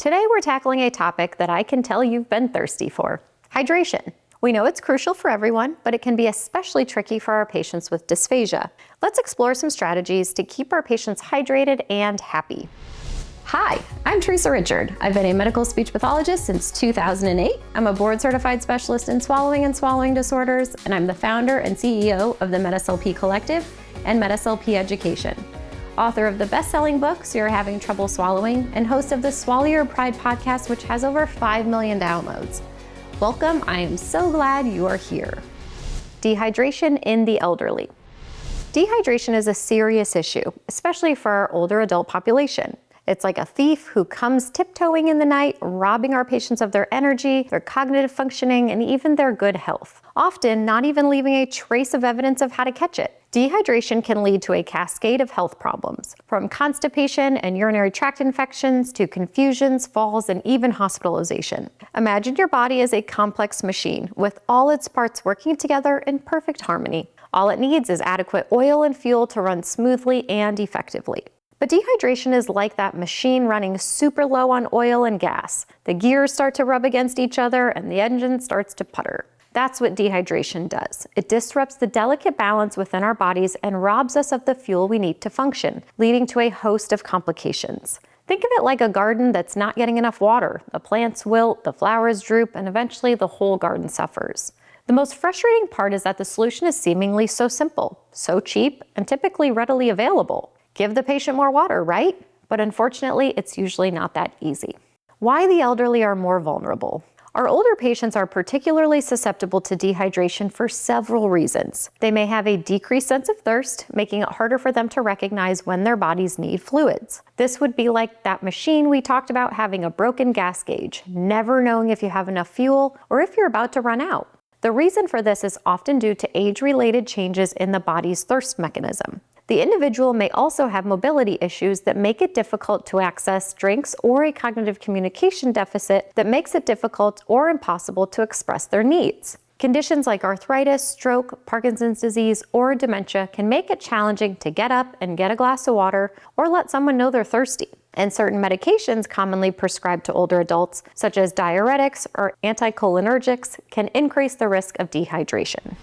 Today we're tackling a topic that I can tell you've been thirsty for: hydration. We know it's crucial for everyone, but it can be especially tricky for our patients with dysphagia. Let's explore some strategies to keep our patients hydrated and happy. Hi, I'm Teresa Richard. I've been a medical speech pathologist since 2008. I'm a board-certified specialist in swallowing and swallowing disorders, and I'm the founder and CEO of the MedSLPEd Collective and MedSLPEd Education. Author of the best-selling book, So You're Having Trouble Swallowing, and host of the Swallow Your Pride podcast, which has over 5 million downloads. Welcome, I am so glad you are here. Dehydration in the elderly. Dehydration is a serious issue, especially for our older adult population. It's like a thief who comes tiptoeing in the night, robbing our patients of their energy, their cognitive functioning, and even their good health, often not even leaving a trace of evidence of how to catch it. Dehydration can lead to a cascade of health problems, from constipation and urinary tract infections to confusions, falls, and even hospitalization. Imagine your body as a complex machine with all its parts working together in perfect harmony. All it needs is adequate oil and fuel to run smoothly and effectively. But dehydration is like that machine running super low on oil and gas. The gears start to rub against each other and the engine starts to putter. That's what dehydration does. It disrupts the delicate balance within our bodies and robs us of the fuel we need to function, leading to a host of complications. Think of it like a garden that's not getting enough water. The plants wilt, the flowers droop, and eventually the whole garden suffers. The most frustrating part is that the solution is seemingly so simple, so cheap, and typically readily available. Give the patient more water, right? But unfortunately, it's usually not that easy. Why the elderly are more vulnerable. Our older patients are particularly susceptible to dehydration for several reasons. They may have a decreased sense of thirst, making it harder for them to recognize when their bodies need fluids. This would be like that machine we talked about having a broken gas gauge, never knowing if you have enough fuel or if you're about to run out. The reason for this is often due to age-related changes in the body's thirst mechanism. The individual may also have mobility issues that make it difficult to access drinks or a cognitive communication deficit that makes it difficult or impossible to express their needs. Conditions like arthritis, stroke, Parkinson's disease, or dementia can make it challenging to get up and get a glass of water or let someone know they're thirsty. And certain medications commonly prescribed to older adults, such as diuretics or anticholinergics, can increase the risk of dehydration.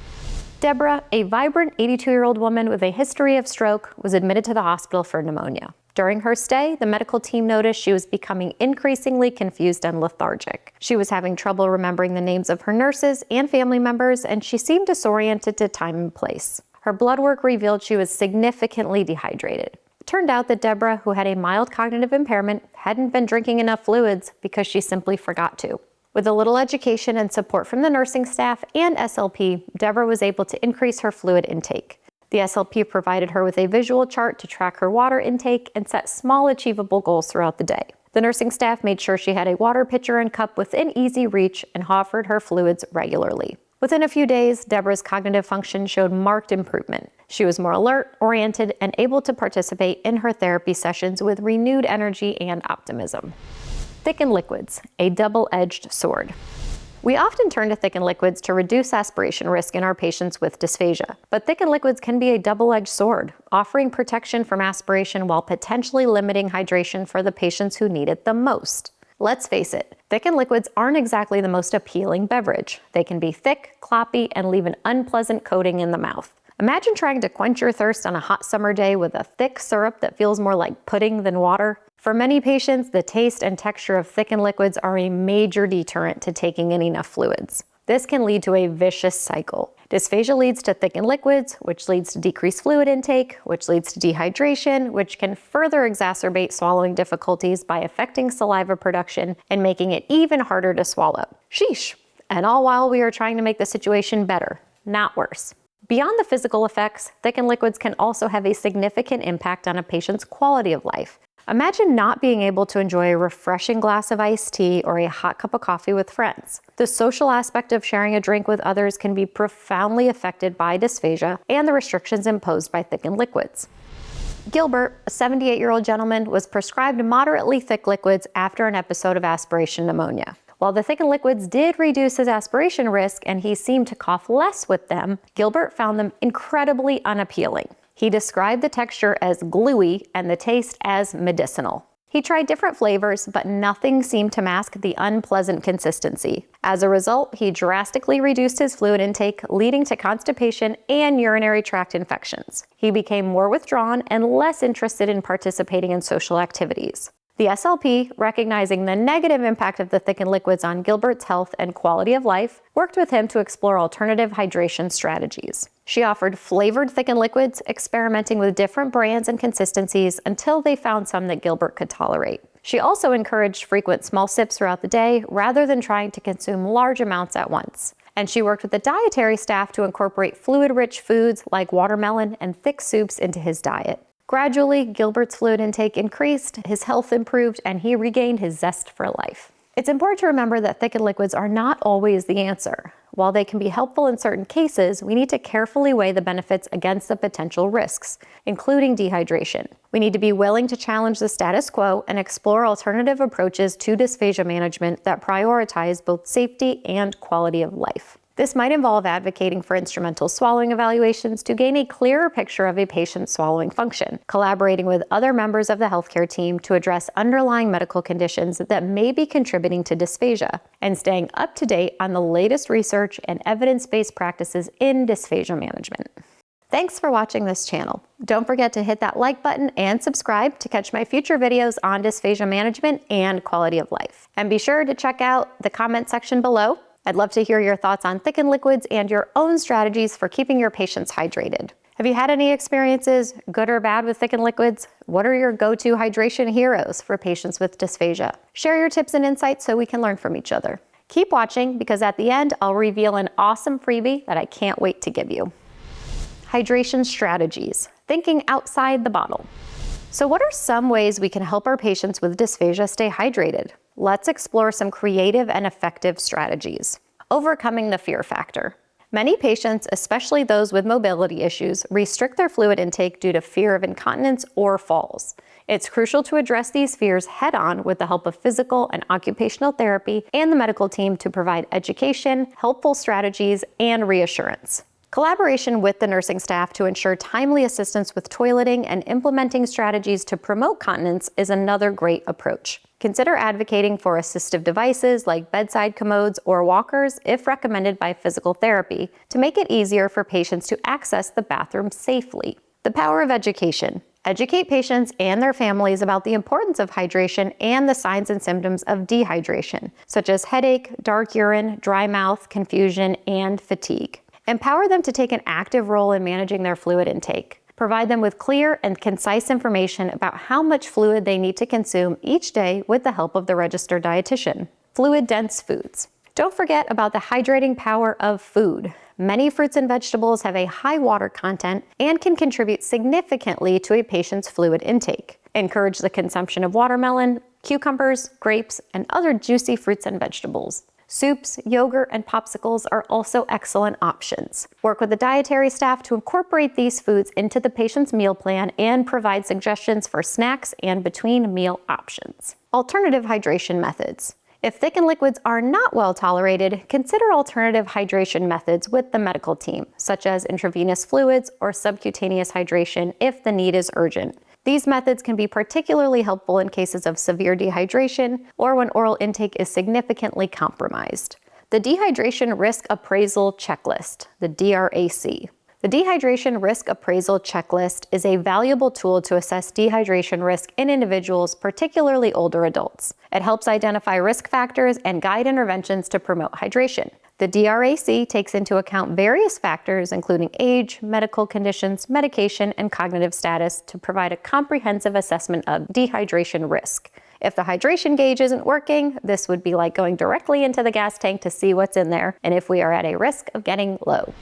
Deborah, a vibrant 82-year-old woman with a history of stroke, was admitted to the hospital for pneumonia. During her stay, the medical team noticed she was becoming increasingly confused and lethargic. She was having trouble remembering the names of her nurses and family members, and she seemed disoriented to time and place. Her blood work revealed she was significantly dehydrated. It turned out that Deborah, who had a mild cognitive impairment, hadn't been drinking enough fluids because she simply forgot to. With a little education and support from the nursing staff and SLP, Deborah was able to increase her fluid intake. The SLP provided her with a visual chart to track her water intake and set small achievable goals throughout the day. The nursing staff made sure she had a water pitcher and cup within easy reach and offered her fluids regularly. Within a few days, Deborah's cognitive function showed marked improvement. She was more alert, oriented, and able to participate in her therapy sessions with renewed energy and optimism. Thickened liquids, a double-edged sword. We often turn to thickened liquids to reduce aspiration risk in our patients with dysphagia, but thickened liquids can be a double-edged sword, offering protection from aspiration while potentially limiting hydration for the patients who need it the most. Let's face it, thickened liquids aren't exactly the most appealing beverage. They can be thick, cloppy, and leave an unpleasant coating in the mouth. Imagine trying to quench your thirst on a hot summer day with a thick syrup that feels more like pudding than water. For many patients, the taste and texture of thickened liquids are a major deterrent to taking in enough fluids. This can lead to a vicious cycle. Dysphagia leads to thickened liquids, which leads to decreased fluid intake, which leads to dehydration, which can further exacerbate swallowing difficulties by affecting saliva production and making it even harder to swallow. Sheesh! And all while we are trying to make the situation better, not worse. Beyond the physical effects, thickened liquids can also have a significant impact on a patient's quality of life. Imagine not being able to enjoy a refreshing glass of iced tea or a hot cup of coffee with friends. The social aspect of sharing a drink with others can be profoundly affected by dysphagia and the restrictions imposed by thickened liquids. Gilbert, a 78-year-old gentleman, was prescribed moderately thick liquids after an episode of aspiration pneumonia. While the thickened liquids did reduce his aspiration risk and he seemed to cough less with them, Gilbert found them incredibly unappealing. He described the texture as gluey and the taste as medicinal. He tried different flavors, but nothing seemed to mask the unpleasant consistency. As a result, he drastically reduced his fluid intake, leading to constipation and urinary tract infections. He became more withdrawn and less interested in participating in social activities. The SLP, recognizing the negative impact of the thickened liquids on Gilbert's health and quality of life, worked with him to explore alternative hydration strategies. She offered flavored thickened liquids, experimenting with different brands and consistencies until they found some that Gilbert could tolerate. She also encouraged frequent small sips throughout the day rather than trying to consume large amounts at once. And she worked with the dietary staff to incorporate fluid-rich foods like watermelon and thick soups into his diet. Gradually, Gilbert's fluid intake increased, his health improved, and he regained his zest for life. It's important to remember that thickened liquids are not always the answer. While they can be helpful in certain cases, we need to carefully weigh the benefits against the potential risks, including dehydration. We need to be willing to challenge the status quo and explore alternative approaches to dysphagia management that prioritize both safety and quality of life. This might involve advocating for instrumental swallowing evaluations to gain a clearer picture of a patient's swallowing function, collaborating with other members of the healthcare team to address underlying medical conditions that may be contributing to dysphagia, and staying up to date on the latest research and evidence-based practices in dysphagia management. Thanks for watching this channel. Don't forget to hit that like button and subscribe to catch my future videos on dysphagia management and quality of life. And be sure to check out the comment section below. I'd love to hear your thoughts on thickened liquids and your own strategies for keeping your patients hydrated. Have you had any experiences, good or bad, with thickened liquids? What are your go-to hydration heroes for patients with dysphagia? Share your tips and insights so we can learn from each other. Keep watching, because at the end, I'll reveal an awesome freebie that I can't wait to give you. Hydration strategies, thinking outside the bottle. So what are some ways we can help our patients with dysphagia stay hydrated? Let's explore some creative and effective strategies. Overcoming the fear factor. Many patients, especially those with mobility issues, restrict their fluid intake due to fear of incontinence or falls. It's crucial to address these fears head-on with the help of physical and occupational therapy and the medical team to provide education, helpful strategies, and reassurance. Collaboration with the nursing staff to ensure timely assistance with toileting and implementing strategies to promote continence is another great approach. Consider advocating for assistive devices like bedside commodes or walkers if recommended by physical therapy to make it easier for patients to access the bathroom safely. The power of education. Educate patients and their families about the importance of hydration and the signs and symptoms of dehydration, such as headache, dark urine, dry mouth, confusion, and fatigue. Empower them to take an active role in managing their fluid intake. Provide them with clear and concise information about how much fluid they need to consume each day with the help of the registered dietitian. Fluid-dense foods. Don't forget about the hydrating power of food. Many fruits and vegetables have a high water content and can contribute significantly to a patient's fluid intake. Encourage the consumption of watermelon, cucumbers, grapes, and other juicy fruits and vegetables. Soups, yogurt, and popsicles are also excellent options. Work with the dietary staff to incorporate these foods into the patient's meal plan and provide suggestions for snacks and between meal options. Alternative hydration methods. If thickened liquids are not well tolerated, consider alternative hydration methods with the medical team, such as intravenous fluids or subcutaneous hydration if the need is urgent. These methods can be particularly helpful in cases of severe dehydration or when oral intake is significantly compromised. The Dehydration Risk Appraisal Checklist, the DRAC. The Dehydration Risk Appraisal Checklist is a valuable tool to assess dehydration risk in individuals, particularly older adults. It helps identify risk factors and guide interventions to promote hydration. The DRAC takes into account various factors, including age, medical conditions, medication, and cognitive status, to provide a comprehensive assessment of dehydration risk. If the hydration gauge isn't working, this would be like going directly into the gas tank to see what's in there, and if we are at a risk of getting low.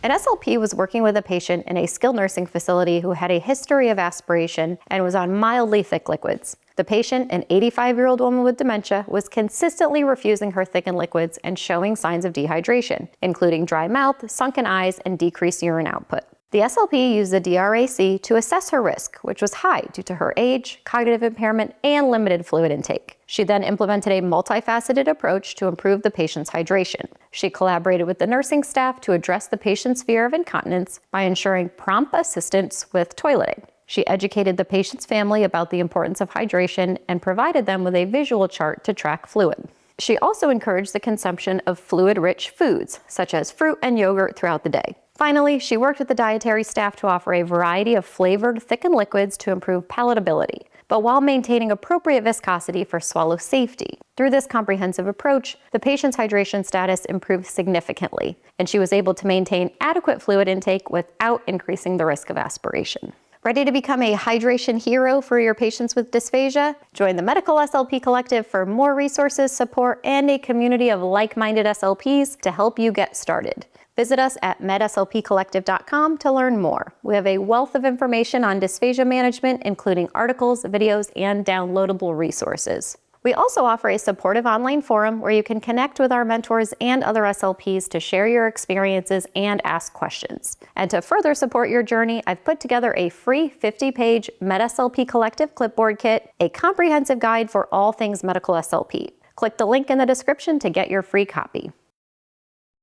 An SLP was working with a patient in a skilled nursing facility who had a history of aspiration and was on mildly thick liquids. The patient, an 85-year-old woman with dementia, was consistently refusing her thickened liquids and showing signs of dehydration, including dry mouth, sunken eyes, and decreased urine output. The SLP used the DRAC to assess her risk, which was high due to her age, cognitive impairment, and limited fluid intake. She then implemented a multifaceted approach to improve the patient's hydration. She collaborated with the nursing staff to address the patient's fear of incontinence by ensuring prompt assistance with toileting. She educated the patient's family about the importance of hydration and provided them with a visual chart to track fluid. She also encouraged the consumption of fluid-rich foods, such as fruit and yogurt, throughout the day. Finally, she worked with the dietary staff to offer a variety of flavored, thickened liquids to improve palatability, but while maintaining appropriate viscosity for swallow safety. Through this comprehensive approach, the patient's hydration status improved significantly, and she was able to maintain adequate fluid intake without increasing the risk of aspiration. Ready to become a hydration hero for your patients with dysphagia? Join the Medical SLP Collective for more resources, support, and a community of like-minded SLPs to help you get started. Visit us at MedSLPcollective.com to learn more. We have a wealth of information on dysphagia management, including articles, videos, and downloadable resources. We also offer a supportive online forum where you can connect with our mentors and other SLPs to share your experiences and ask questions. And to further support your journey, I've put together a free 50-page MedSLP Collective clipboard kit, a comprehensive guide for all things medical SLP. Click the link in the description to get your free copy.